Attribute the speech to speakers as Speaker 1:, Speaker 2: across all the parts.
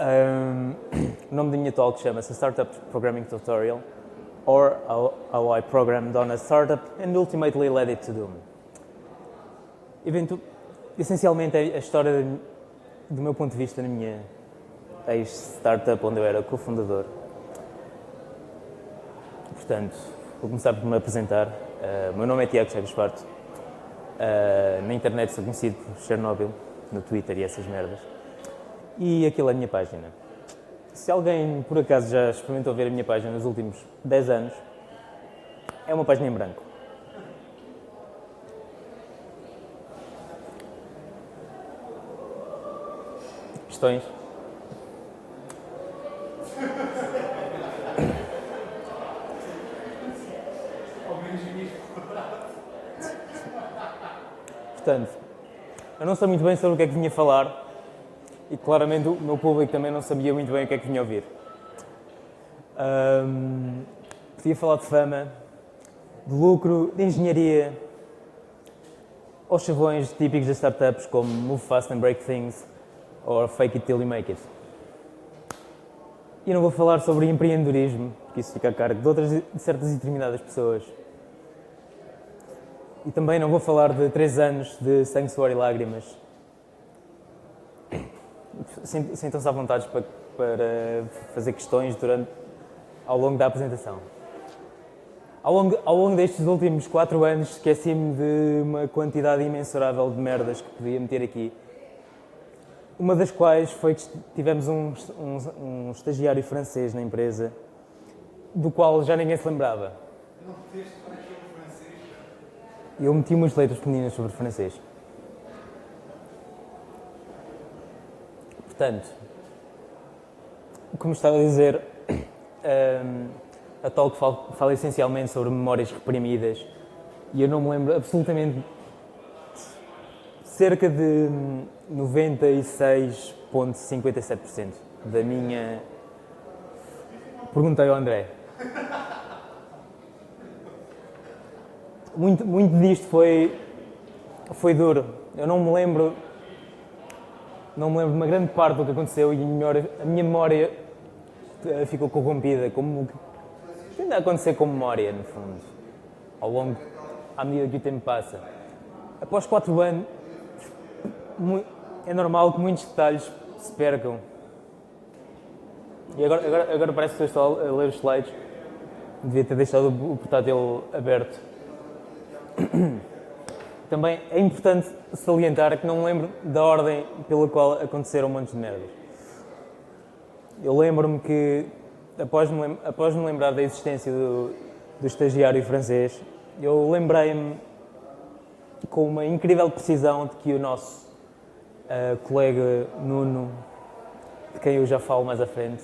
Speaker 1: O nome da minha talk chama-se Startup Programming Tutorial, or how I Programmed on a Startup and Ultimately Led It to Doom. Essencialmente é a história do meu ponto de vista na minha ex-startup onde eu era cofundador. Portanto, vou começar por me apresentar. O meu nome é Tiago Chagas Farto. Na internet sou conhecido por Chernobyl, no Twitter e essas merdas. E aquilo é a minha página. Se alguém, por acaso, já experimentou ver a minha página nos últimos 10 anos, é uma página em branco. Questões? Portanto, eu não sei muito bem sobre o que é que vinha falar e claramente o meu público também não sabia muito bem o que é que vinha ouvir. Podia falar de fama, de lucro, de engenharia, aos chavões típicos das startups como Move Fast and Break Things ou Fake It Till You Make It. E não vou falar sobre empreendedorismo, porque isso fica a cargo de certas e determinadas pessoas. E também não vou falar de 3 anos de sangue, suor e lágrimas. Sintam-se à vontade para fazer questões ao longo da apresentação. Ao longo destes últimos 4 anos, esqueci-me de uma quantidade imensurável de merdas que podia meter aqui. Uma das quais foi que tivemos um estagiário francês na empresa, do qual já ninguém se lembrava.
Speaker 2: Não meteste para aquele francês?
Speaker 1: Eu meti umas letras pequeninas sobre francês. Portanto, como estava a dizer, a talk fala essencialmente sobre memórias reprimidas e eu não me lembro absolutamente cerca de 96,57% da minha... Perguntei ao André. Muito disto foi duro. Eu não me lembro de uma grande parte do que aconteceu e a minha memória ficou corrompida, como tende a acontecer com memória, no fundo, à medida que o tempo passa. Após 4 anos, é normal que muitos detalhes se percam. E agora parece que estou a ler os slides. Devia ter deixado o portátil aberto. Também é importante salientar que não me lembro da ordem pela qual aconteceram um monte de merdas. Eu lembro-me que, após me lembrar da existência do estagiário francês, eu lembrei-me com uma incrível precisão de que o nosso colega Nuno, de quem eu já falo mais à frente,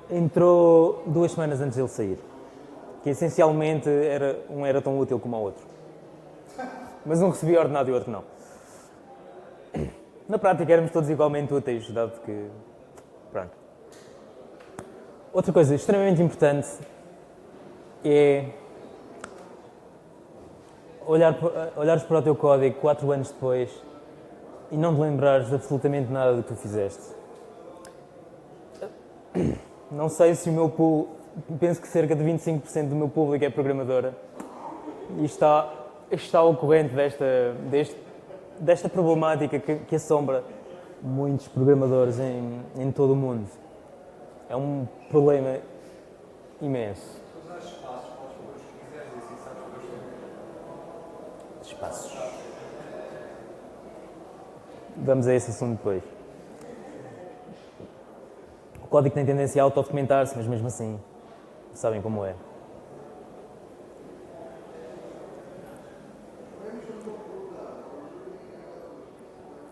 Speaker 1: entrou 2 semanas antes dele sair. Que essencialmente um era tão útil como o outro. Mas um recebia ordenado e o outro não. Na prática éramos todos igualmente úteis, dado que... Pronto. Outra coisa extremamente importante é olhares para o teu código 4 anos depois e não te lembrares de absolutamente nada do que tu fizeste. Não sei se o meu pool... Penso que cerca de 25% do meu público é programadora e está ao corrente desta problemática que assombra muitos programadores em todo o mundo. É um problema imenso. Espaços. Vamos a esse assunto depois. O código tem tendência a autodocumentar-se, mas mesmo assim, sabem como é.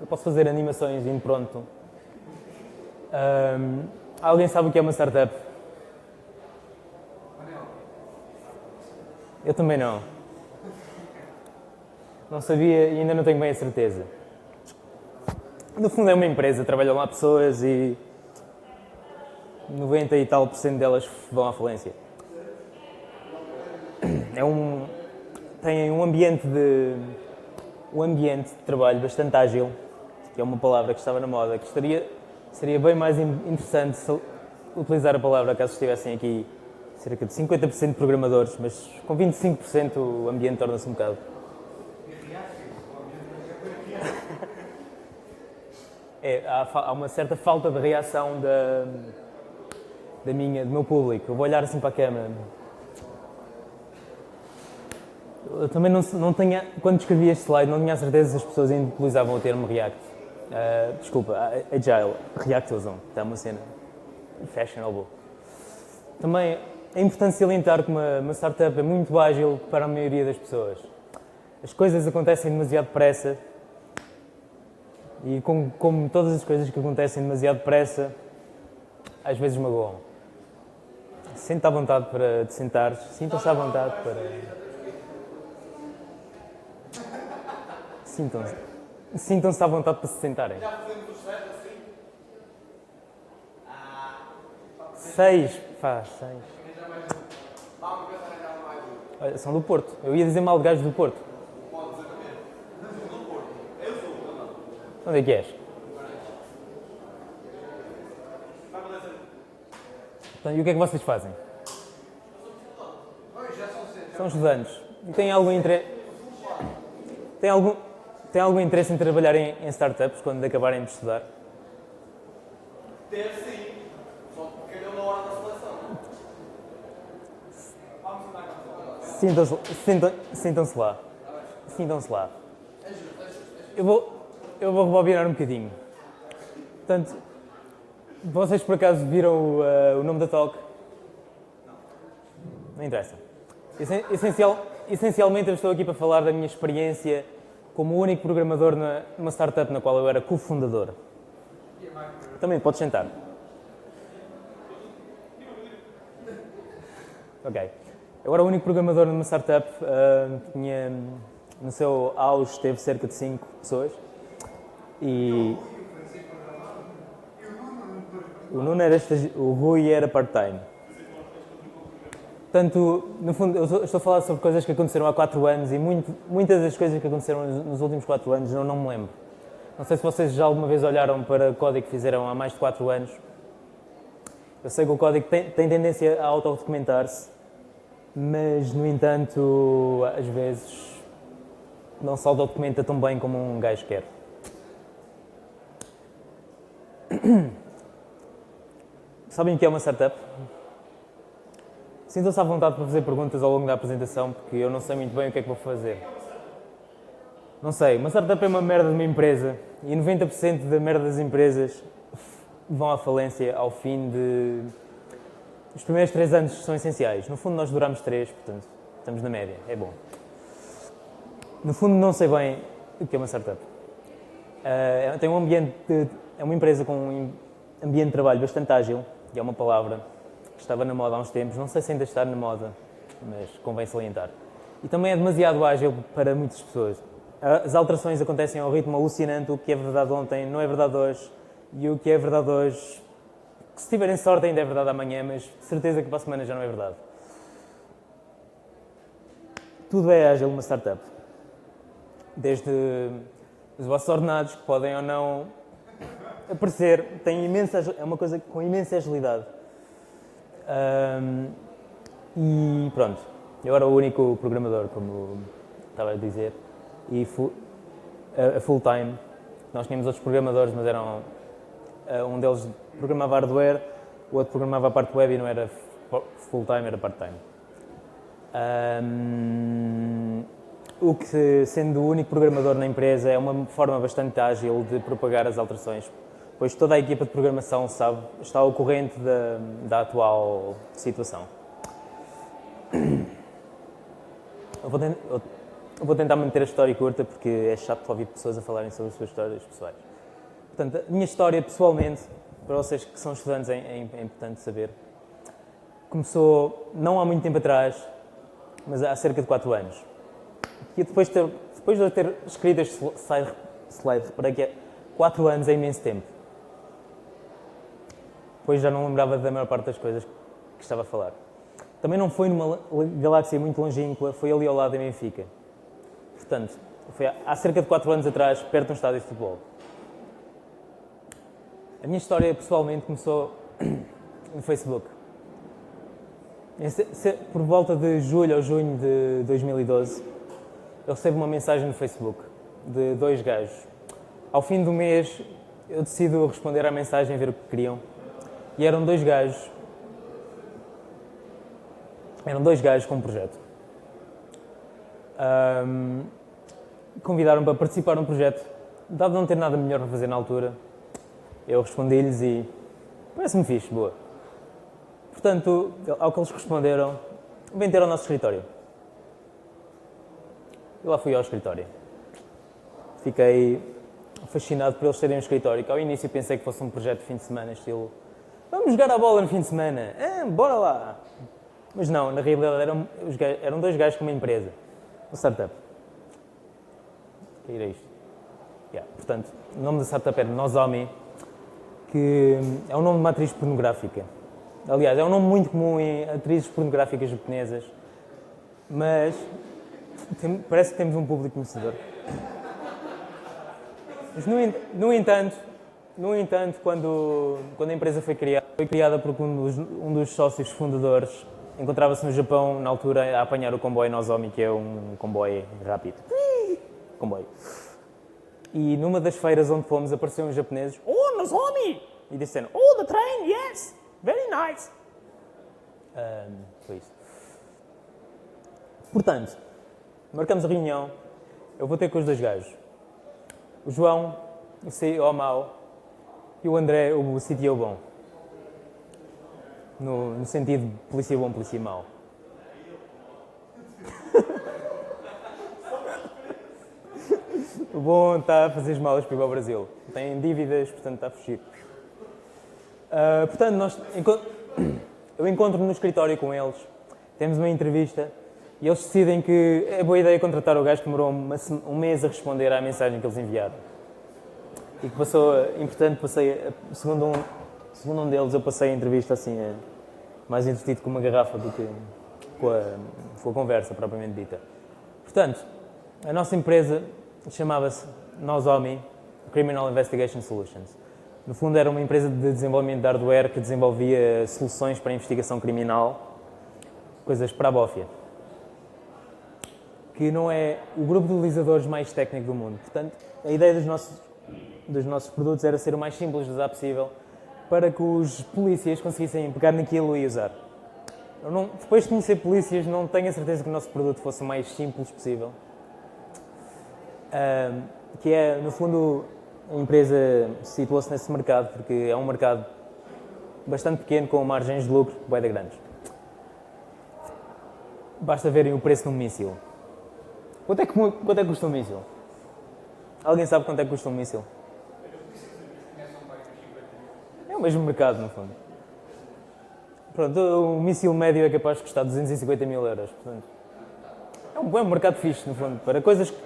Speaker 1: Eu posso fazer animações indo pronto. Alguém sabe o que é uma startup? Eu também não. Não sabia e ainda não tenho bem a certeza. No fundo é uma empresa, trabalham lá pessoas e 90 e tal % delas vão à falência. Tem um ambiente de trabalho bastante ágil, que é uma palavra que estava na moda, que seria bem mais interessante se utilizar a palavra caso estivessem aqui cerca de 50% de programadores, mas com 25% o ambiente torna-se um bocado. Há uma certa falta de reação do meu público. Eu vou olhar assim para a câmera. Eu também não tinha, quando escrevi este slide, não tinha a certeza se as pessoas ainda utilizavam o termo React. Agile, React usam, está uma cena fashionable. Também é importante salientar que uma startup é muito ágil para a maioria das pessoas. As coisas acontecem demasiado depressa e, como todas as coisas que acontecem demasiado depressa, às vezes magoam. Sinta à vontade para te sentares, sintam-se à vontade para... Sintam-se à vontade para se sentarem.
Speaker 2: Já fazemos os 7 assim?
Speaker 1: 6, faz 6.
Speaker 2: Vamos pensar em dar mais um.
Speaker 1: Olha, são do Porto. Eu ia dizer mal de gajos do Porto.
Speaker 2: Pode dizer também. Não sou do Porto. Eu sou, eu não.
Speaker 1: Onde é que és?
Speaker 2: Vai fazer.
Speaker 1: Então, e o que é que vocês fazem?
Speaker 2: Oi, já são 7.
Speaker 1: São estudantes. E têm algum interesse? Tem algum interesse em trabalhar em startups quando acabarem de estudar?
Speaker 2: Ter sim. Só que calhou na hora da seleção. Vamos sentar com a
Speaker 1: Sintam-se lá. Sintam-se lá. Eu vou rebobinar um bocadinho. Portanto, vocês por acaso viram o nome da talk? Não interessa. Essencialmente eu estou aqui para falar da minha experiência como o único programador numa startup na qual eu era cofundador. Também podes sentar. Ok. Eu era o único programador numa startup, tinha, no seu auge teve cerca de 5 pessoas e o Nuno era o Rui era part-time. Portanto, no fundo, eu estou a falar sobre coisas que aconteceram há 4 anos e muitas das coisas que aconteceram nos últimos 4 anos eu não me lembro. Não sei se vocês já alguma vez olharam para o código que fizeram há mais de 4 anos. Eu sei que o código tem tendência a autodocumentar-se, mas, no entanto, às vezes não se autodocumenta tão bem como um gajo quer. Sabem o que é uma startup? Sintam-se à vontade para fazer perguntas ao longo da apresentação, porque eu não sei muito bem o que é que vou fazer. Não sei, uma startup é uma merda de uma empresa e 90% da merda das empresas vão à falência ao fim de... Os primeiros 3 anos são essenciais. No fundo, nós duramos 3, portanto, estamos na média, é bom. No fundo, não sei bem o que é uma startup. Tem um ambiente é uma empresa com um ambiente de trabalho bastante ágil, e é uma palavra que estava na moda há uns tempos, não sei se ainda está na moda, mas convém salientar. E também é demasiado ágil para muitas pessoas. As alterações acontecem ao ritmo alucinante, o que é verdade ontem não é verdade hoje, e o que é verdade hoje, que se tiverem sorte ainda é verdade amanhã, mas de certeza que para a semana já não é verdade. Tudo é ágil numa startup. Desde os vossos ordenados, que podem ou não aparecer, é uma coisa com imensa agilidade. E pronto, eu era o único programador, como estava a dizer, e a full time. Nós tínhamos outros programadores, mas eram um deles programava hardware, o outro programava a parte web e não era full time, era part time. O que, sendo o único programador na empresa, é uma forma bastante ágil de propagar as alterações, pois toda a equipa de programação está ao corrente da atual situação. Eu vou tentar manter a história curta, porque é chato ouvir pessoas a falarem sobre as suas histórias pessoais. Portanto, a minha história, pessoalmente, para vocês que são estudantes, é importante saber, começou não há muito tempo atrás, mas há cerca de 4 anos. E depois de eu ter escrito este slide, reparei que 4 anos é imenso tempo. Depois já não lembrava da maior parte das coisas que estava a falar. Também não foi numa galáxia muito longínqua, foi ali ao lado da Benfica. Portanto, foi há cerca de 4 anos atrás, perto de um estádio de futebol. A minha história, pessoalmente, começou no Facebook. Por volta de julho ou junho de 2012, eu recebo uma mensagem no Facebook de 2 gajos. Ao fim do mês, eu decido responder à mensagem, ver o que queriam. E eram 2 gajos. Eram 2 gajos com um projeto. Convidaram-me para participar num projeto. Dado não ter nada melhor para fazer na altura, eu respondi-lhes e parece-me fixe, boa. Portanto, ao que eles responderam, vem ter ao nosso escritório. E lá fui ao escritório. Fiquei fascinado por eles terem um escritório, que ao início pensei que fosse um projeto de fim de semana, estilo vamos jogar a bola no fim de semana, bora lá. Mas não, na realidade eram 2 gajos com uma empresa, uma startup. Que era isto? Portanto, o nome da startup era Nozomi, que é um nome de uma atriz pornográfica. Aliás, é um nome muito comum em atrizes pornográficas japonesas, mas parece que temos um público conhecedor. Mas, no entanto, quando a empresa foi criada porque um dos sócios fundadores encontrava-se no Japão, na altura, a apanhar o comboio Nozomi, que é um comboio rápido. Comboio. E numa das feiras onde fomos, apareceram uns japoneses. Oh, Nozomi! E disseram, oh, the train, yes! Very nice! Foi isso. Portanto, marcamos a reunião. Eu vou ter com os 2 gajos. O João, o CEO mau, e o André, o CTO bom. No sentido de polícia bom, polícia mau. O bom está a fazer as malas para ir ao Brasil. Tem dívidas, portanto está a fugir. Portanto, eu encontro-me no escritório com eles, temos uma entrevista e eles decidem que é boa ideia contratar o gajo que demorou um mês a responder à mensagem que eles enviaram. E que entretanto, segundo um deles, eu passei a entrevista assim, mais entretido com uma garrafa do que com a conversa propriamente dita. Portanto, a nossa empresa chamava-se Nozomi Criminal Investigation Solutions. No fundo, era uma empresa de desenvolvimento de hardware que desenvolvia soluções para a investigação criminal, coisas para a bófia, que não é o grupo de utilizadores mais técnico do mundo. Portanto, a ideia dos nossos produtos era ser o mais simples de usar possível para que os polícias conseguissem pegar naquilo e usar. Depois de conhecer polícias, não tenho a certeza que o nosso produto fosse o mais simples possível. Que é, no fundo, a empresa situou-se nesse mercado porque é um mercado bastante pequeno, com margens de lucro bem grandes. Basta verem o preço de um míssil. Quanto é que custa um míssil? Alguém sabe quanto é que custa um míssil? É o mesmo mercado, no fundo. Pronto, o míssil médio é capaz de custar 250 mil euros. Portanto, é um bom mercado fixe, no fundo, para coisas que...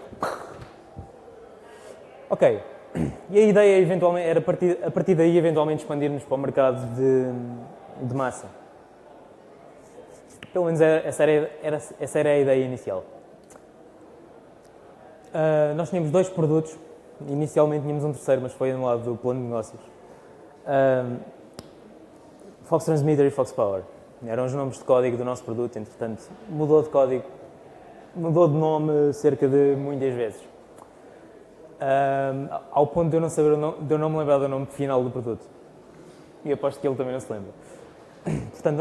Speaker 1: Ok. E a ideia eventualmente era a partir daí eventualmente expandir-nos para o mercado de massa. Pelo menos essa era a ideia inicial. Nós tínhamos 2 produtos. Inicialmente tínhamos um terceiro, mas foi anulado do plano de negócios. Fox Transmitter e Fox Power. Eram os nomes de código do nosso produto, entretanto mudou de código, mudou de nome cerca de muitas vezes. Ao ponto de eu não me lembrar do nome final do produto. E aposto que ele também não se lembra. Portanto,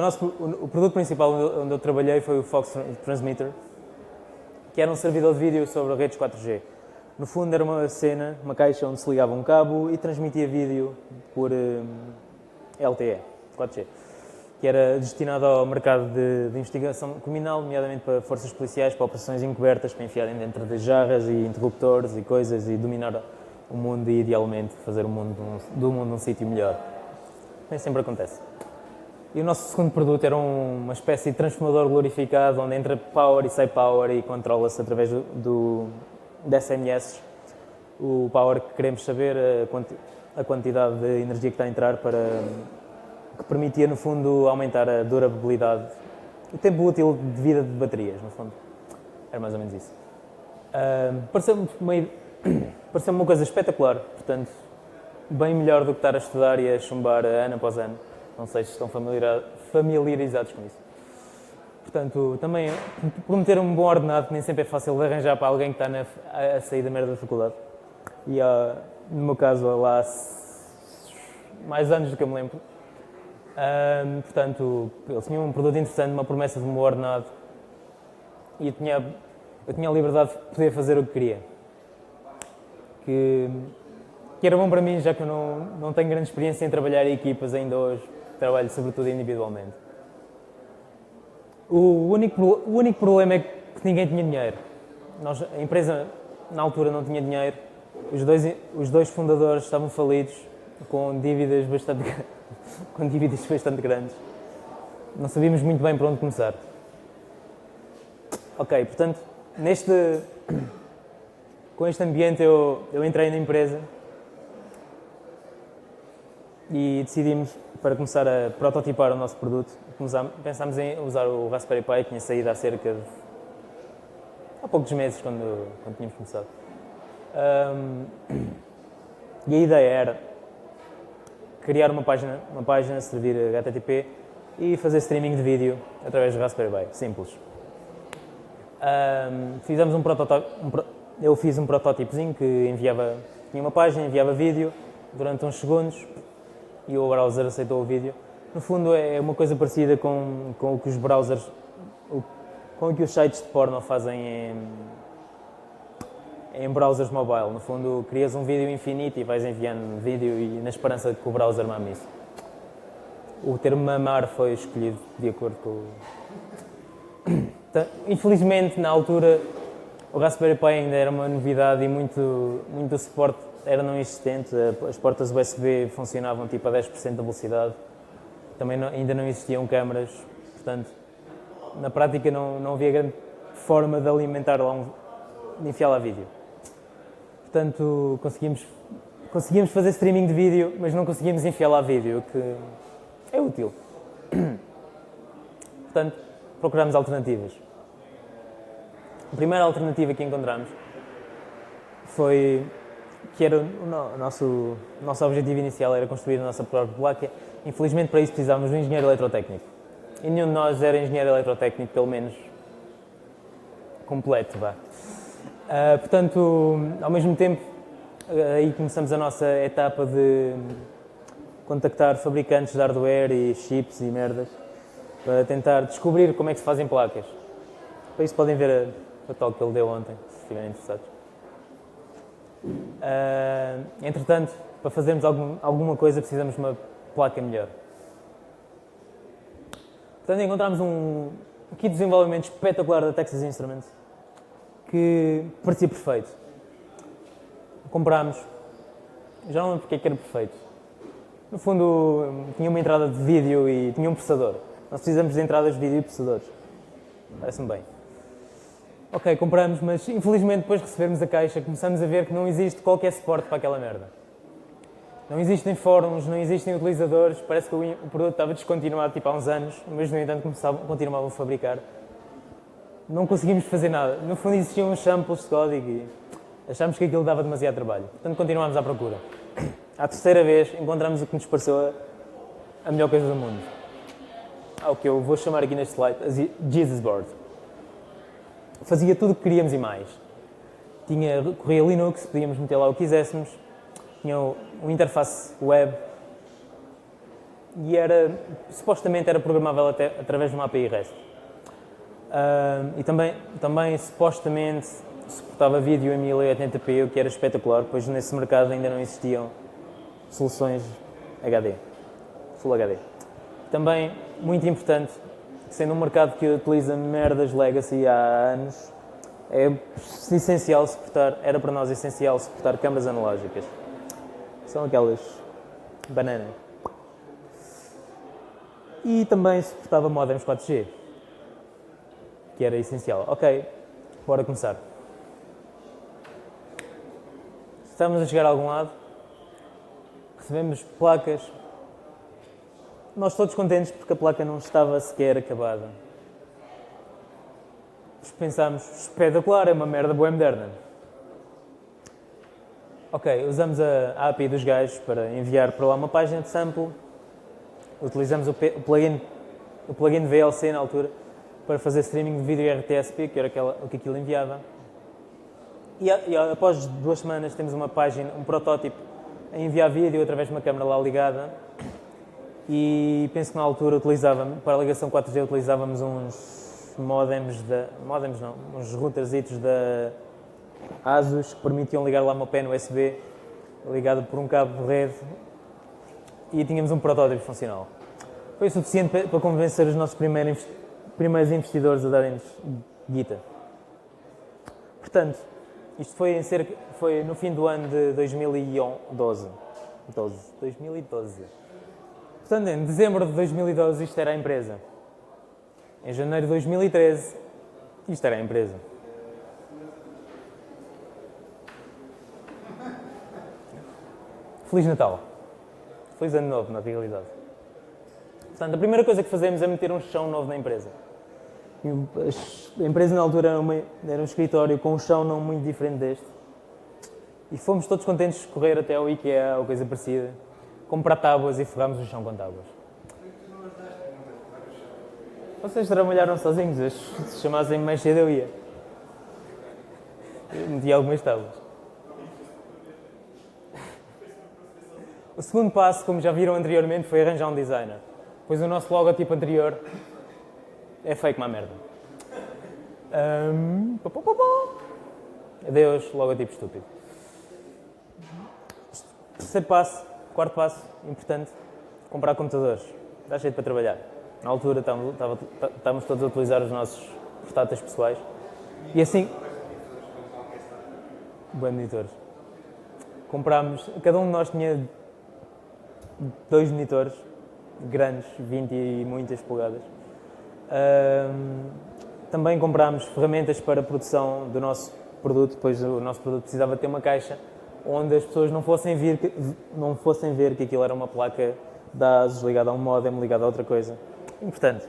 Speaker 1: o produto principal onde eu trabalhei foi o Fox Transmitter, que era um servidor de vídeo sobre redes 4G. No fundo era uma caixa onde se ligava um cabo e transmitia vídeo por LTE, 4G, que era destinado ao mercado de investigação criminal, nomeadamente para forças policiais, para operações encobertas, para enfiarem dentro de jarras e interruptores e coisas e dominar o mundo e, idealmente, fazer do mundo um sítio melhor. Nem sempre acontece. E o nosso segundo produto era uma espécie de transformador glorificado, onde entra power e sai power e controla-se através de SMS o power que queremos saber, a quantidade de energia que está a entrar, que permitia, no fundo, aumentar a durabilidade, o tempo útil de vida de baterias, no fundo. Era mais ou menos isso. Pareceu-me uma coisa espetacular, portanto, bem melhor do que estar a estudar e a chumbar ano após ano. Não sei se estão familiarizados com isso. Portanto, também prometer um bom ordenado, que nem sempre é fácil de arranjar para alguém que está a sair da merda da faculdade. E no meu caso, lá há mais anos do que eu me lembro. Portanto, eles tinham um produto interessante, uma promessa de um bom ordenado. E eu tinha a liberdade de poder fazer o que queria. Que era bom para mim, já que eu não tenho grande experiência em trabalhar em equipas ainda hoje. Trabalho sobretudo individualmente. O único problema é que ninguém tinha dinheiro. A empresa, na altura, não tinha dinheiro. Os dois fundadores estavam falidos, com dívidas bastante grandes. Não sabíamos muito bem por onde começar. Ok, portanto, com este ambiente eu entrei na empresa e decidimos, para começar a prototipar o nosso produto, pensámos em usar o Raspberry Pi, que tinha saído há poucos meses, quando tínhamos começado. E a ideia era criar uma página, servir HTTP e fazer streaming de vídeo através do Raspberry Pi. Simples. Fizemos eu fiz um protótipozinho que tinha uma página, enviava vídeo durante uns segundos e o browser aceitou o vídeo. No fundo é uma coisa parecida com o que os browsers, com o que os sites de porno fazem em browsers mobile. No fundo, crias um vídeo infinito e vais enviando vídeo e na esperança de que o browser mame isso. O termo mamar foi escolhido de acordo com Infelizmente, na altura, o Raspberry Pi ainda era uma novidade e muito suporte era não existente. As portas USB funcionavam tipo a 10% da velocidade. Também ainda não existiam câmaras, portanto, na prática não havia grande forma de alimentar lá de enfiar lá vídeo. Portanto, conseguimos fazer streaming de vídeo, mas não conseguimos enfiar lá vídeo, o que é útil. Portanto, procuramos alternativas. A primeira alternativa que encontramos que era o nosso objetivo inicial era construir a nossa própria placa. Infelizmente, para isso precisávamos de um engenheiro eletrotécnico. E nenhum de nós era engenheiro eletrotécnico, pelo menos completo, vá. Portanto, ao mesmo tempo, aí começamos a nossa etapa de contactar fabricantes de hardware e chips e merdas para tentar descobrir como é que se fazem placas. Para isso podem ver a talk que ele deu ontem, se estiverem interessados. Entretanto, para fazermos alguma coisa precisamos de uma placa melhor. Portanto, encontramos um kit de desenvolvimento espetacular da Texas Instruments que parecia perfeito. Comprámos, já não lembro porque é que era perfeito. No fundo, tinha uma entrada de vídeo e tinha um processador. Nós precisamos de entradas de vídeo e processadores. Parece-me bem. Ok, compramos, mas infelizmente depois de recebermos a caixa começamos a ver que não existe qualquer suporte para aquela merda. Não existem fóruns, não existem utilizadores, parece que o produto estava descontinuado tipo há uns anos, mas no entanto continuavam a fabricar. Não conseguimos fazer nada. No fundo existiam uns samples de código e achámos que aquilo dava demasiado trabalho. Portanto continuámos à procura. À terceira vez encontramos o que nos pareceu a melhor coisa do mundo. O que eu vou chamar aqui neste slide a Jesus Board. Fazia tudo o que queríamos e mais. Corria Linux, podíamos meter lá o que quiséssemos. Tinha uma interface web e supostamente era programável até através de uma API REST. E também supostamente suportava vídeo em 1080p, o que era espetacular, pois nesse mercado ainda não existiam soluções HD, Full HD. Também, muito importante, sendo um mercado que utiliza merdas legacy há anos, era para nós essencial suportar câmaras analógicas. São aquelas bananas. E também suportava modems 4G, que era essencial. Ok, bora começar. Estamos a chegar a algum lado, recebemos placas, nós todos contentes porque a placa não estava sequer acabada. Pensámos, espetacular, é uma merda boa moderna. Ok, usamos a API dos gajos para enviar para lá uma página de sample. Utilizamos o plugin VLC na altura para fazer streaming de vídeo RTSP, que era o que aquilo enviava. E após 2 semanas temos uma página, um protótipo a enviar vídeo através de uma câmera lá ligada. E penso que na altura para a ligação 4G utilizávamos uns uns routerzitos da ASUS que permitiam ligar lá uma pen USB ligado por um cabo de rede e tínhamos um protótipo funcional. Foi suficiente para convencer os nossos primeiros investidores a darem-nos guita. Portanto, isto foi no fim do ano de 2012. Portanto, em dezembro de 2012 isto era a empresa. Em janeiro de 2013 isto era a empresa. Feliz Natal. Feliz Ano Novo, na realidade. Portanto, a primeira coisa que fazemos é meter um chão novo na empresa. A empresa na altura era um escritório com um chão não muito diferente deste. E fomos todos contentes de correr até ao IKEA ou coisa parecida, comprar tábuas e forrámos o chão com tábuas. Vocês trabalharam sozinhos, se chamassem mais cedo eu ia. Eu meti algumas tábuas. O segundo passo, como já viram anteriormente, foi arranjar um designer. Pois o nosso logotipo anterior é feio como a merda. Adeus, logotipo estúpido. Terceiro passo, quarto passo, importante, comprar computadores. Dá jeito para trabalhar. Na altura estávamos todos a utilizar os nossos portáteis pessoais. E assim... Bem monitores. Comprámos... Cada um de nós tinha 2 monitores grandes, 20 e muitas polegadas. Também comprámos ferramentas para a produção do nosso produto, pois o nosso produto precisava ter uma caixa onde as pessoas não fossem ver que aquilo era uma placa da ASUS ligada a um modem, ligada a outra coisa. Importante.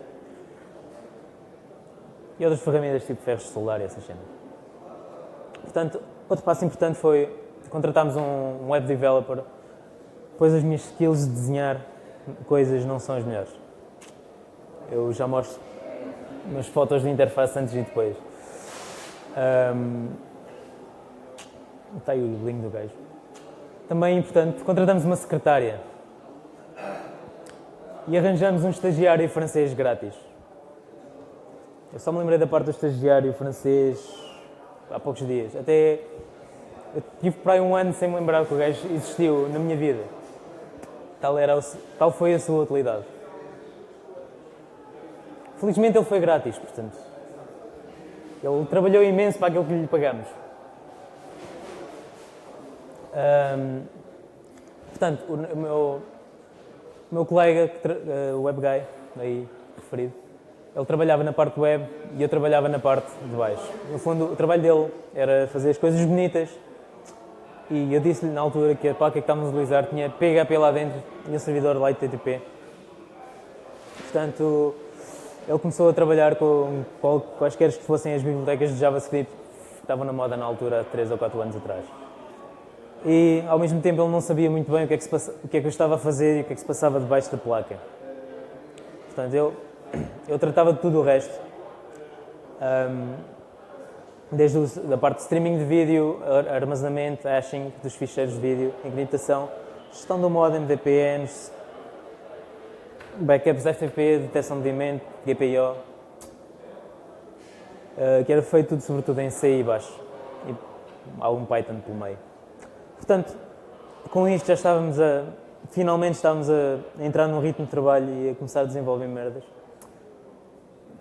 Speaker 1: E outras ferramentas tipo ferros de soldar e essas cenas. Portanto, outro passo importante foi contratarmos um web developer, pois as minhas skills de desenhar coisas não são as melhores. Eu já mostro umas fotos de interface antes e depois. Está aí o link do gajo. Também, portanto, contratamos uma secretária e arranjamos um estagiário francês grátis. Eu só me lembrei da parte do estagiário francês há poucos dias. Até eu tive por aí um ano sem me lembrar que o gajo existiu na minha vida. Tal foi a sua utilidade. Felizmente ele foi grátis, portanto. Ele trabalhou imenso para aquilo que lhe pagamos. Portanto, o meu colega, o web guy, aí referido, ele trabalhava na parte web e eu trabalhava na parte de baixo. No fundo, o trabalho dele era fazer as coisas bonitas e eu disse-lhe na altura que a placa que estávamos a utilizar tinha PHP lá dentro e um servidor Light HTTP. Portanto, ele começou a trabalhar com quaisquer que fossem as bibliotecas de JavaScript que estavam na moda na altura, há 3 ou 4 anos atrás. E, ao mesmo tempo, ele não sabia muito bem o que é que eu estava a fazer e o que é que se passava debaixo da placa. Portanto, eu tratava de tudo o resto. Desde a parte de streaming de vídeo, armazenamento, hashing dos ficheiros de vídeo, encriptação, gestão do modem, VPNs, backups FTP, detecção de movimento, GPIO, que era feito tudo, sobretudo em C e Bash, e algum Python pelo meio. Portanto, com isto já finalmente estávamos a entrar num ritmo de trabalho e a começar a desenvolver merdas.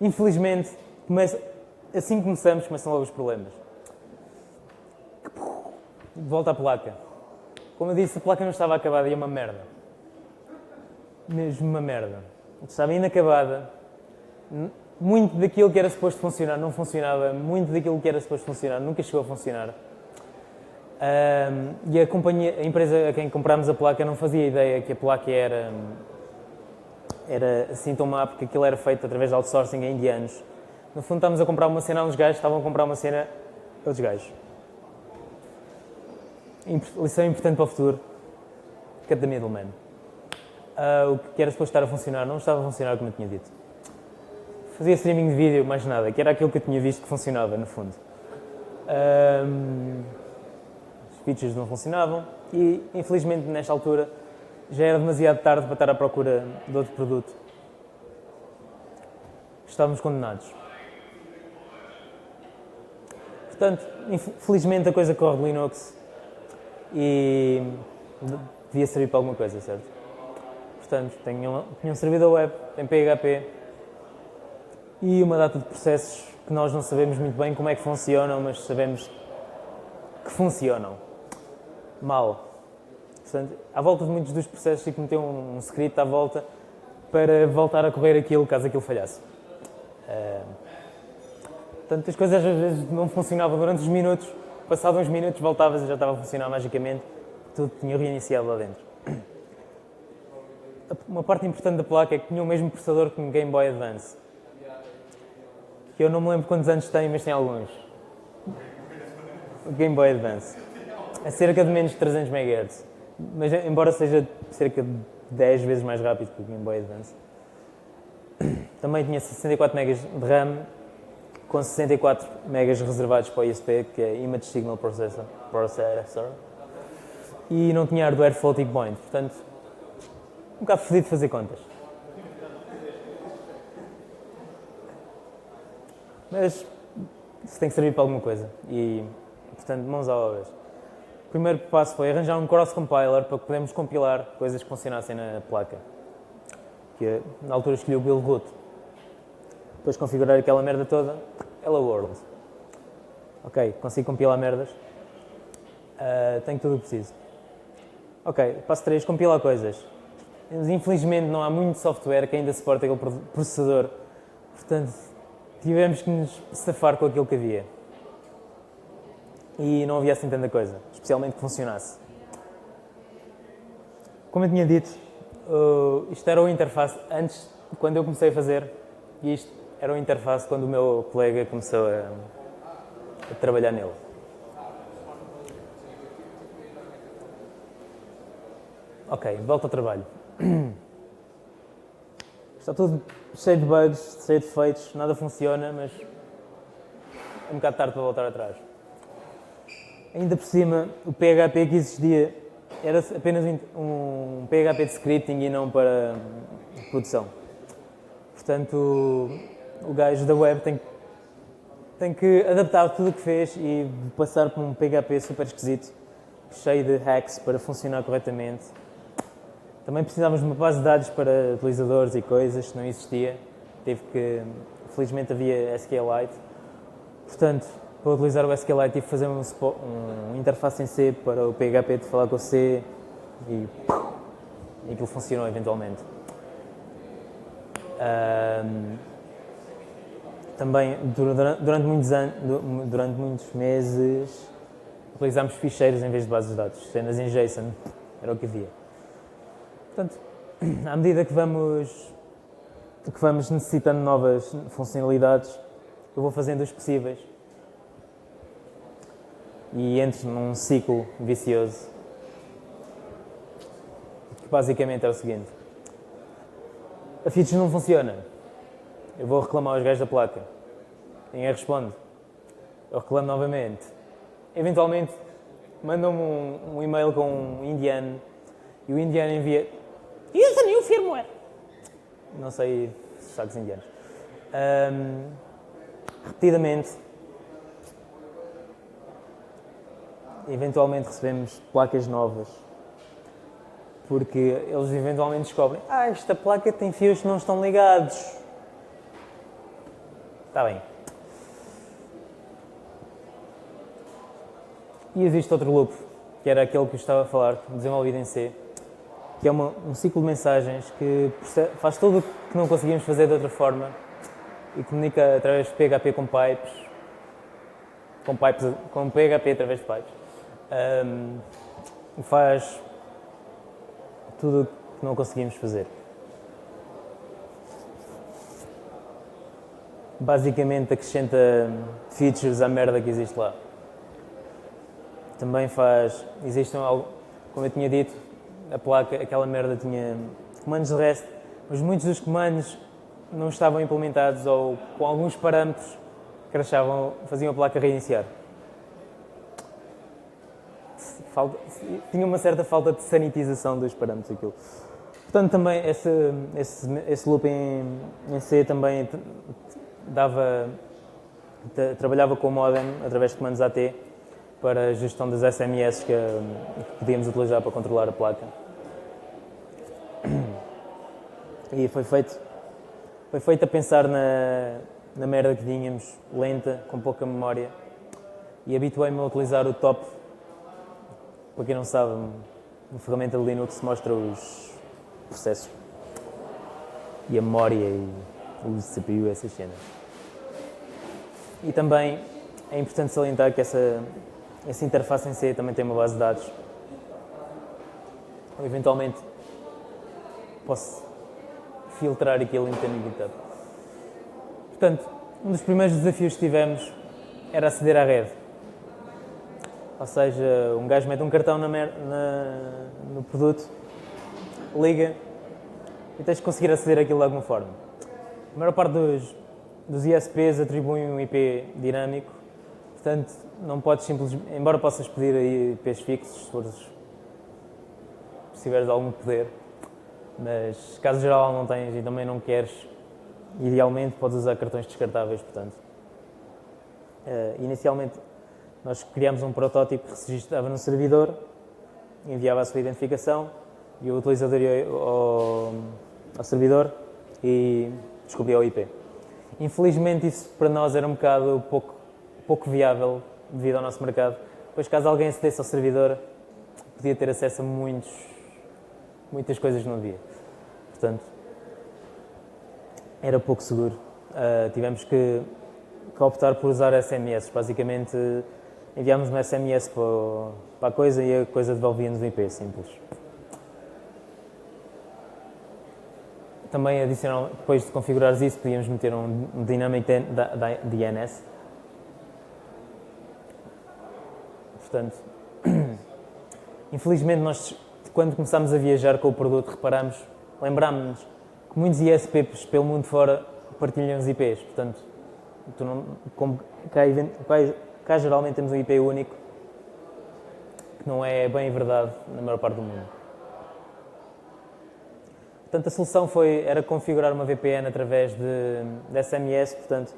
Speaker 1: Infelizmente, assim que começam logo os problemas. De volta à placa. Como eu disse, a placa não estava acabada e é uma merda. Mesmo uma merda. Estava inacabada. Muito daquilo que era suposto funcionar não funcionava. Muito daquilo que era suposto funcionar nunca chegou a funcionar. E a empresa a quem comprámos a placa não fazia ideia que a placa era assim tão má, porque aquilo era feito através de outsourcing a indianos. No fundo, estávamos a comprar uma cena a uns gajos, estavam a comprar uma cena a outros gajos. lição importante para o futuro, cut the middleman. O que era suposto estar a funcionar não estava a funcionar como eu tinha dito. Fazia streaming de vídeo, mais nada, que era aquilo que eu tinha visto que funcionava, no fundo. Os features não funcionavam e, infelizmente, nesta altura, já era demasiado tarde para estar à procura de outro produto. Estávamos condenados. Portanto, infelizmente a coisa corre de Linux e devia servir para alguma coisa, certo? Portanto, tinha um servidor web em PHP e uma data de processos que nós não sabemos muito bem como é que funcionam, mas sabemos que funcionam mal. Portanto, à volta de muitos dos processos, tive que meter um script à volta para voltar a correr aquilo caso aquilo falhasse. Portanto, as coisas às vezes não funcionavam durante os minutos, passados uns minutos voltavas e já estava a funcionar magicamente, tudo tinha reiniciado lá dentro. Uma parte importante da placa é que tinha o mesmo processador que um Game Boy Advance. Que eu não me lembro quantos anos tem, mas tem alguns. O Game Boy Advance. É cerca de menos de 300 MHz. Mas embora seja cerca de 10 vezes mais rápido que o Game Boy Advance. Também tinha 64 MB de RAM, com 64 MB reservados para o ISP, que é Image Signal Processor. E não tinha hardware floating point, portanto, um bocado fodido de fazer contas. Mas isso tem que servir para alguma coisa e, portanto, mãos à obra. O primeiro passo foi arranjar um cross-compiler para que podermos compilar coisas que funcionassem na placa. Que na altura escolhi o build root. Depois configurar aquela merda toda, hello world. Ok, consigo compilar merdas. Tenho tudo o que preciso. Ok, passo 3, compilar coisas. Mas infelizmente não há muito software que ainda suporte aquele processador. Portanto, tivemos que nos safar com aquilo que havia. E não havia assim tanta coisa, especialmente que funcionasse. Como eu tinha dito, isto era o interface antes, quando eu comecei a fazer, e isto era o interface quando o meu colega começou a trabalhar nele. Ok, volta ao trabalho. Está tudo cheio de bugs, cheio de defeitos, nada funciona, mas é um bocado tarde para voltar atrás. Ainda por cima, o PHP que existia era apenas um PHP de scripting e não para produção. Portanto, o gajo da web tem que adaptar tudo o que fez e passar por um PHP super esquisito, cheio de hacks para funcionar corretamente. Também precisávamos de uma base de dados para utilizadores e coisas, não existia. Felizmente havia SQLite. Portanto, para utilizar o SQLite tive que fazer um interface em C para o PHP de falar com o C e aquilo funcionou eventualmente. Também, durante muitos meses, utilizámos ficheiros em vez de bases de dados, cenas em JSON, era o que havia. Portanto, à medida que vamos necessitando novas funcionalidades, eu vou fazendo os possíveis e entro num ciclo vicioso, que basicamente é o seguinte: a feature não funciona, eu vou reclamar aos gajos da placa, ninguém responde, eu reclamo novamente, eventualmente mandam-me um e-mail com um indiano e o indiano envia "Use a new firmware". Não sei sotaques indianos. Repetidamente, eventualmente recebemos placas novas, porque eles eventualmente descobrem esta placa tem fios que não estão ligados. Está bem. E existe outro loop, que era aquele que eu estava a falar, desenvolvido em C, que é um ciclo de mensagens que faz tudo o que não conseguimos fazer de outra forma e comunica através de PHP com PHP através de pipes. Faz tudo o que não conseguimos fazer. Basicamente acrescenta features à merda que existe lá. também faz, existe algo, como eu tinha dito, a placa, aquela merda tinha comandos de REST, mas muitos dos comandos não estavam implementados ou com alguns parâmetros crashavam, faziam a placa reiniciar. Tinha uma certa falta de sanitização dos parâmetros aquilo. Portanto, também esse loop em C também trabalhava com o modem através de comandos AT para a gestão das SMS que podíamos utilizar para controlar a placa. E foi feito a pensar na merda que tínhamos, lenta, com pouca memória, e habituei-me a utilizar o top. Para quem não sabe, uma ferramenta de Linux mostra os processos e a memória e o CPU, essas cenas. E também é importante salientar que essa interface em C também tem uma base de dados. Ou eventualmente posso filtrar aquilo e meter no GitHub. Portanto, um dos primeiros desafios que tivemos era aceder à rede. Ou seja, um gajo mete um cartão no produto, liga e tens de conseguir aceder àquilo de alguma forma. A maior parte dos ISPs atribuem um IP dinâmico, portanto, não podes simplesmente, embora possas pedir IPs fixos, se tiveres algum poder, mas caso geral não tens e também não queres, idealmente podes usar cartões descartáveis, portanto. Inicialmente nós criámos um protótipo que se registrava no servidor, enviava a sua identificação e o utilizador ia ao servidor e descobria o IP. Infelizmente isso para nós era um bocado pouco viável devido ao nosso mercado, pois caso alguém acedesse ao servidor podia ter acesso a muitas coisas que não devia. Portanto, era pouco seguro. Tivemos que optar por usar SMS. Basicamente, enviámos um SMS para a coisa e a coisa devolvia-nos um IP simples. Também, depois de configurares isso, podíamos meter um Dynamic DNS. Portanto, infelizmente, nós, quando começámos a viajar com o produto, lembrámos-nos que muitos ISPs pelo mundo fora partilham os IPs. Portanto, cá geralmente temos um IP único, que não é bem verdade na maior parte do mundo. Portanto, a solução era configurar uma VPN através de SMS, portanto,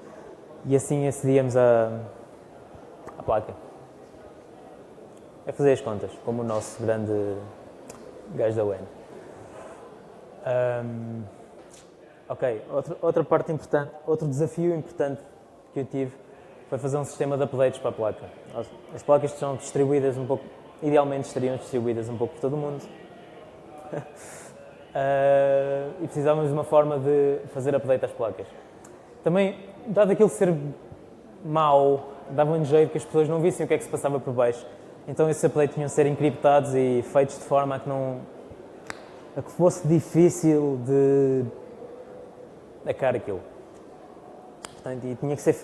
Speaker 1: e assim acedíamos à placa. É fazer as contas, como o nosso grande gajo da WAN. Ok, outra parte importante, outro desafio importante que eu tive foi fazer um sistema de updates para a placa. As placas estão distribuídas um pouco, idealmente estariam distribuídas um pouco por todo o mundo. E precisávamos de uma forma de fazer update às placas. Também, dado aquilo ser mau, dava-nos jeito que as pessoas não vissem o que é que se passava por baixo. Então esses updates tinham de ser encriptados e feitos de forma a que fosse difícil de hackear aquilo. Portanto, e tinha que ser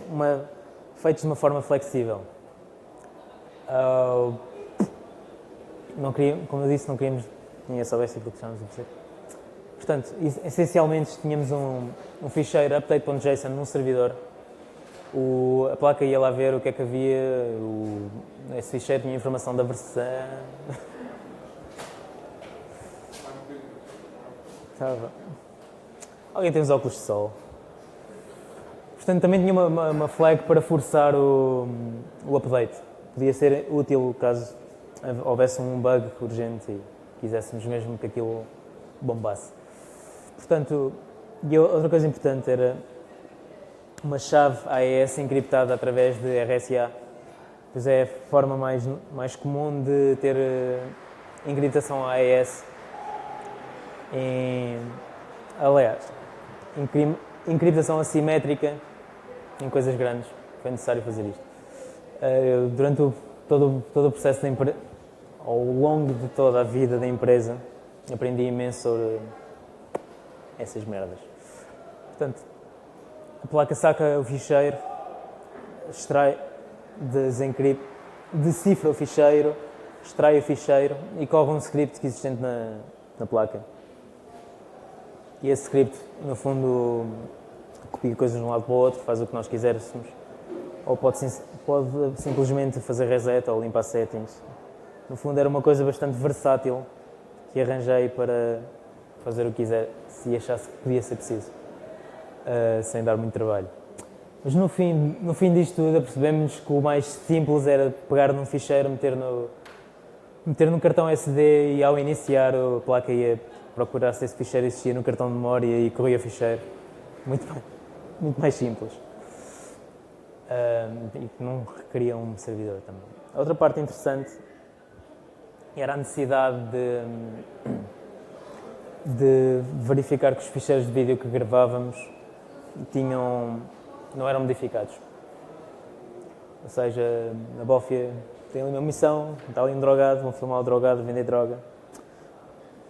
Speaker 1: feitos de uma forma flexível. Como eu disse, não queríamos que ninguém soubesse aquilo que estávamos a fazer. Portanto, essencialmente tínhamos um ficheiro update.json num servidor. A placa ia lá ver o que é que havia, esse ficheiro tinha informação da versão. Alguém tem os óculos de sol. Portanto, também tinha uma flag para forçar o update. Podia ser útil caso houvesse um bug urgente e quiséssemos mesmo que aquilo bombasse. Portanto, outra coisa importante era uma chave AES encriptada através de RSA, pois é a forma mais comum de ter encriptação AES. Aliás, encriptação assimétrica em coisas grandes. Foi necessário fazer isto. Durante todo o processo ao longo de toda a vida da empresa, aprendi imenso sobre essas merdas. Portanto, a placa saca o ficheiro, extrai, desencripta, decifra o ficheiro, extrai o ficheiro e corre um script existente na placa. E esse script, no fundo, copia coisas de um lado para o outro, faz o que nós quiséssemos, ou pode simplesmente fazer reset ou limpar settings. No fundo, era uma coisa bastante versátil que arranjei para fazer o que quiser, se achasse que podia ser preciso, sem dar muito trabalho. Mas no fim disto tudo, apercebemos que o mais simples era pegar num ficheiro, meter no cartão SD e ao iniciar a placa ia procurar se esse ficheiro existia no cartão de memória e corria o ficheiro. Muito mais simples. E que não requeria um servidor também. A outra parte interessante era a necessidade de verificar que os ficheiros de vídeo que gravávamos não eram modificados. Ou seja, a Bófia tem ali uma missão, está ali um drogado, vão filmar o drogado a vender droga.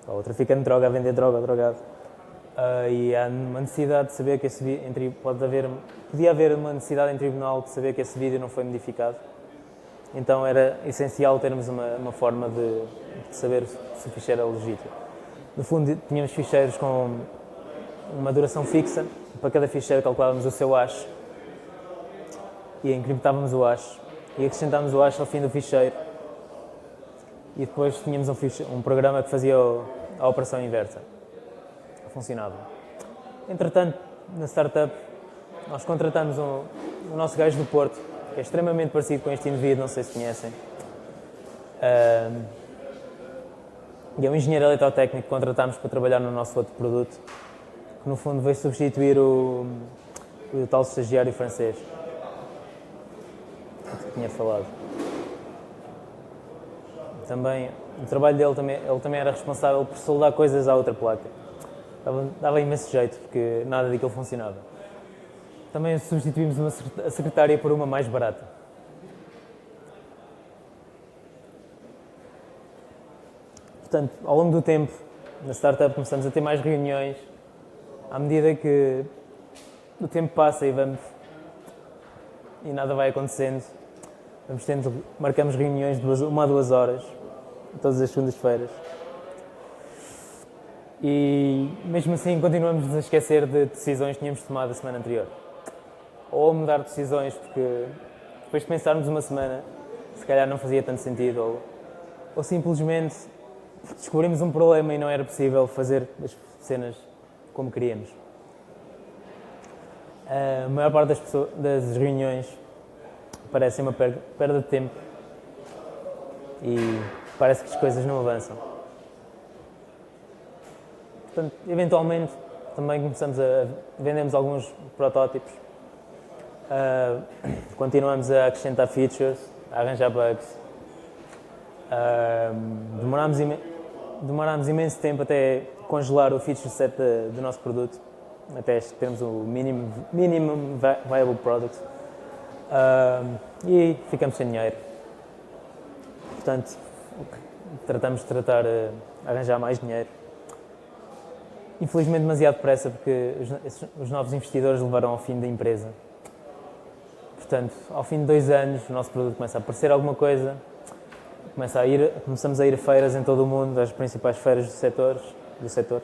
Speaker 1: Ou o traficante de droga a vender droga ao drogado. E há uma necessidade de saber que esse vídeo, podia haver uma necessidade em tribunal de saber que esse vídeo não foi modificado. Então era essencial termos uma forma de saber se o ficheiro era legítimo. No fundo, tínhamos ficheiros com uma duração fixa. Para cada ficheiro calculávamos o seu hash e encriptávamos o hash e acrescentávamos o hash ao fim do ficheiro. E depois tínhamos um programa que fazia a operação inversa. Funcionava. Entretanto, na startup, nós contratamos o nosso gajo do Porto, que é extremamente parecido com este indivíduo, não sei se conhecem. E é um engenheiro eletrotécnico que contratámos para trabalhar no nosso outro produto, que no fundo veio substituir o tal estagiário francês, que tinha falado. Também, o trabalho dele, ele também era responsável por soldar coisas à outra placa. Dava imenso jeito, porque nada daquilo funcionava. Também substituímos a secretária por uma mais barata. Portanto, ao longo do tempo, na startup começamos a ter mais reuniões. À medida que o tempo passa e nada vai acontecendo, marcamos reuniões de 1 a 2 horas, todas as segundas-feiras. E mesmo assim continuamos a esquecer de decisões que tínhamos tomado a semana anterior. Ou a mudar decisões porque depois de pensarmos uma semana, se calhar não fazia tanto sentido, ou simplesmente descobrimos um problema e não era possível fazer as cenas como queríamos. A maior parte das reuniões parece uma perda de tempo e parece que as coisas não avançam. Portanto, eventualmente, também vendemos alguns protótipos, continuamos a acrescentar features, a arranjar bugs. Demorámos imenso tempo até congelar o feature set do nosso produto, até termos o minimum viable product, e ficamos sem dinheiro. Portanto, tratamos de arranjar mais dinheiro. Infelizmente demasiado depressa, porque os novos investidores levaram ao fim da empresa. Portanto, ao fim de 2 anos, o nosso produto começa a aparecer alguma coisa, começamos a ir a feiras em todo o mundo, as principais feiras do setor.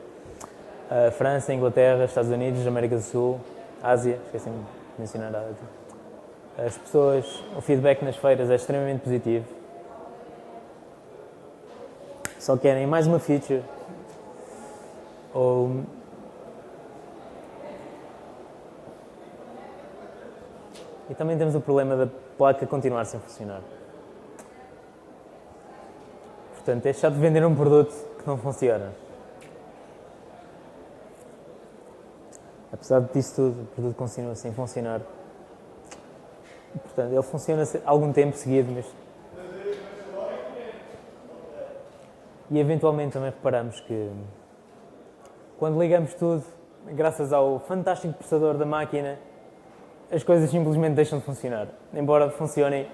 Speaker 1: França, Inglaterra, Estados Unidos, América do Sul, Ásia, esqueci-me de mencionar a Ásia. As pessoas, o feedback nas feiras é extremamente positivo. Só querem mais uma feature. E também temos o problema da placa continuar sem funcionar. Portanto, é chato vender um produto que não funciona. Apesar disso tudo, o produto continua sem funcionar. Portanto, ele funciona algum tempo seguido, mas... E eventualmente também reparamos que quando ligamos tudo, graças ao fantástico processador da máquina, as coisas simplesmente deixam de funcionar. Embora funcionem,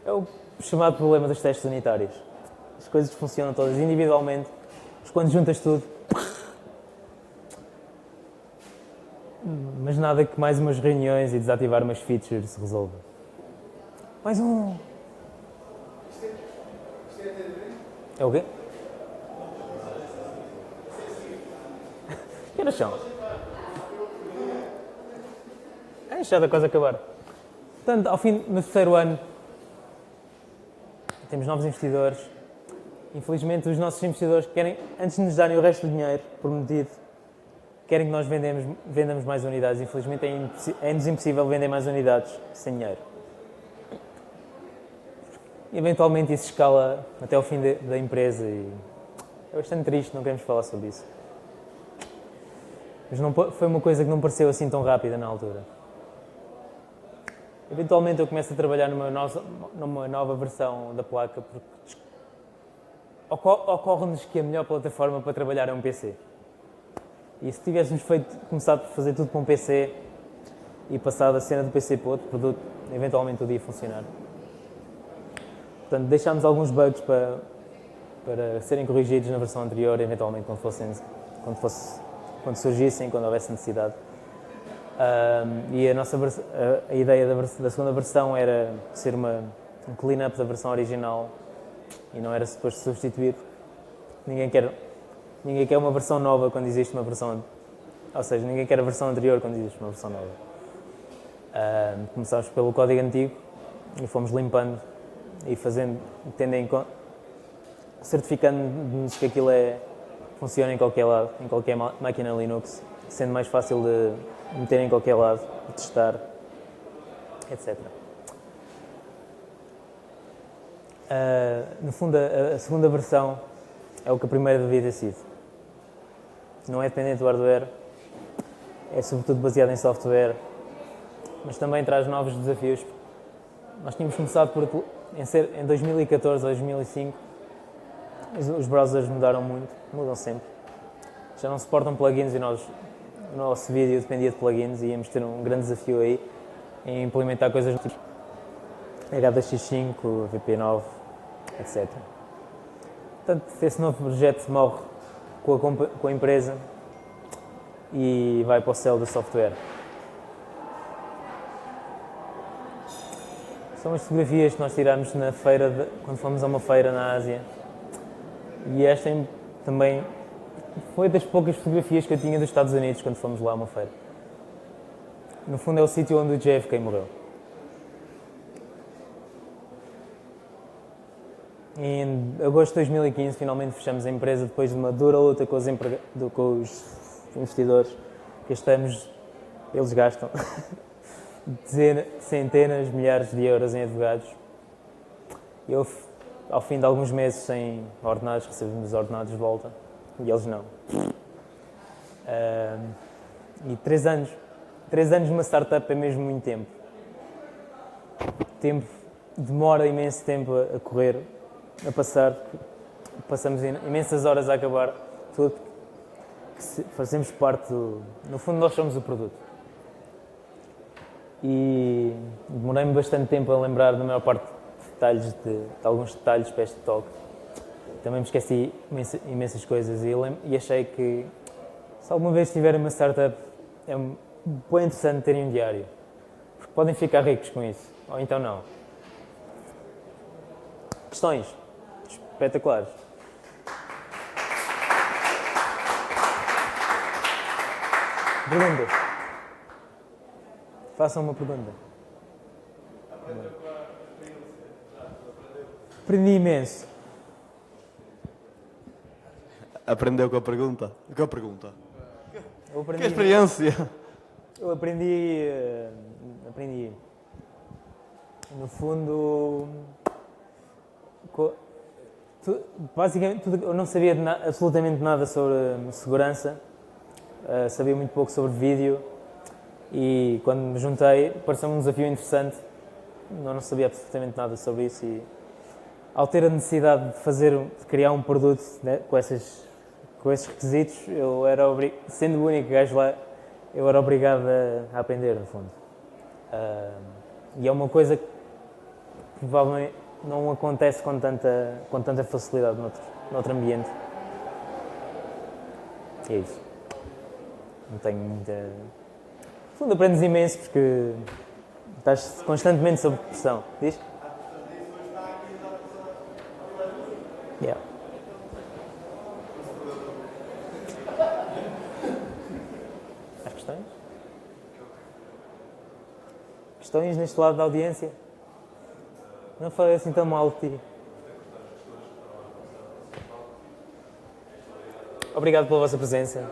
Speaker 1: é o chamado problema dos testes unitários. As coisas funcionam todas individualmente, mas quando juntas tudo... Mas nada que mais umas reuniões e desativar umas features se resolva. Mais um! É o quê? Que horas são? Já da coisa acabar. Portanto, ao fim do terceiro ano, temos novos investidores. Infelizmente, os nossos investidores querem, antes de nos darem o resto do dinheiro prometido, querem que nós vendamos mais unidades. Infelizmente, é-nos impossível vender mais unidades sem dinheiro. E, eventualmente, isso escala até ao fim da empresa e é bastante triste, não queremos falar sobre isso. Mas não, foi uma coisa que não pareceu assim tão rápida na altura. Eventualmente eu começo a trabalhar numa nova versão da placa porque ocorre-nos que a melhor plataforma para trabalhar é um PC. E se tivéssemos começado a fazer tudo com um PC e passado a cena do PC para outro produto, eventualmente tudo ia funcionar. Portanto, deixámos alguns bugs para serem corrigidos na versão anterior, eventualmente quando surgissem, quando houvesse necessidade. E a ideia da segunda versão era ser um clean-up da versão original e não era suposto substituir. Ninguém quer uma versão nova quando existe uma versão... Ou seja, ninguém quer a versão anterior quando existe uma versão nova. Começámos pelo código antigo e fomos limpando e certificando-nos que aquilo funciona em qualquer lado, em qualquer máquina Linux, sendo mais fácil de meter em qualquer lado, de testar, etc. No fundo, a segunda versão é o que a primeira devia ter sido. Não é dependente do hardware, é sobretudo baseado em software, mas também traz novos desafios. Nós tínhamos começado em 2014 ou 2005, os browsers mudaram muito, mudam sempre. Já não suportam plugins e o nosso vídeo dependia de plugins e íamos ter um grande desafio aí em implementar coisas do tipo H265, VP9, etc. Portanto, esse novo projeto morre com a empresa e vai para o céu do software. São as fotografias que nós tiramos na feira, quando fomos a uma feira na Ásia. E esta também foi das poucas fotografias que eu tinha dos Estados Unidos quando fomos lá a uma feira. No fundo é o sítio onde o JFK morreu. Em agosto de 2015 finalmente fechamos a empresa depois de uma dura luta com os investidores. Eles gastam centenas, milhares de euros em advogados. Eu, ao fim de alguns meses sem ordenados, recebemos os ordenados de volta e eles não. E 3 anos numa startup é mesmo muito tempo. Demora imenso tempo a correr, a passar. Passamos imensas horas a acabar tudo. Fazemos parte no fundo, nós somos o produto. E demorei-me bastante tempo a lembrar da maior parte de alguns detalhes para este talk. Também me esqueci imensas coisas e achei que se alguma vez tiverem uma startup é bem interessante terem um diário, porque podem ficar ricos com isso, ou então não. Questões? Espetaculares. Perguntas? Façam uma pergunta. Aprendi imenso.
Speaker 2: Aprendeu com a pergunta? Com a pergunta?
Speaker 1: Que
Speaker 2: experiência!
Speaker 1: Eu aprendi, no fundo, basicamente eu não sabia absolutamente nada sobre segurança, sabia muito pouco sobre vídeo e quando me juntei pareceu-me um desafio interessante, não sabia absolutamente nada sobre isso e ao ter a necessidade de criar um produto, né, com esses requisitos, sendo o único gajo lá, eu era obrigado a aprender, no fundo. E é uma coisa que provavelmente não acontece com tanta facilidade noutro ambiente. E é isso. Não tenho muita... No fundo, aprendes imenso porque estás constantemente sob pressão. Diz? Yeah. Questões neste lado da audiência? Não falei assim tão mal de ti. Obrigado pela vossa presença.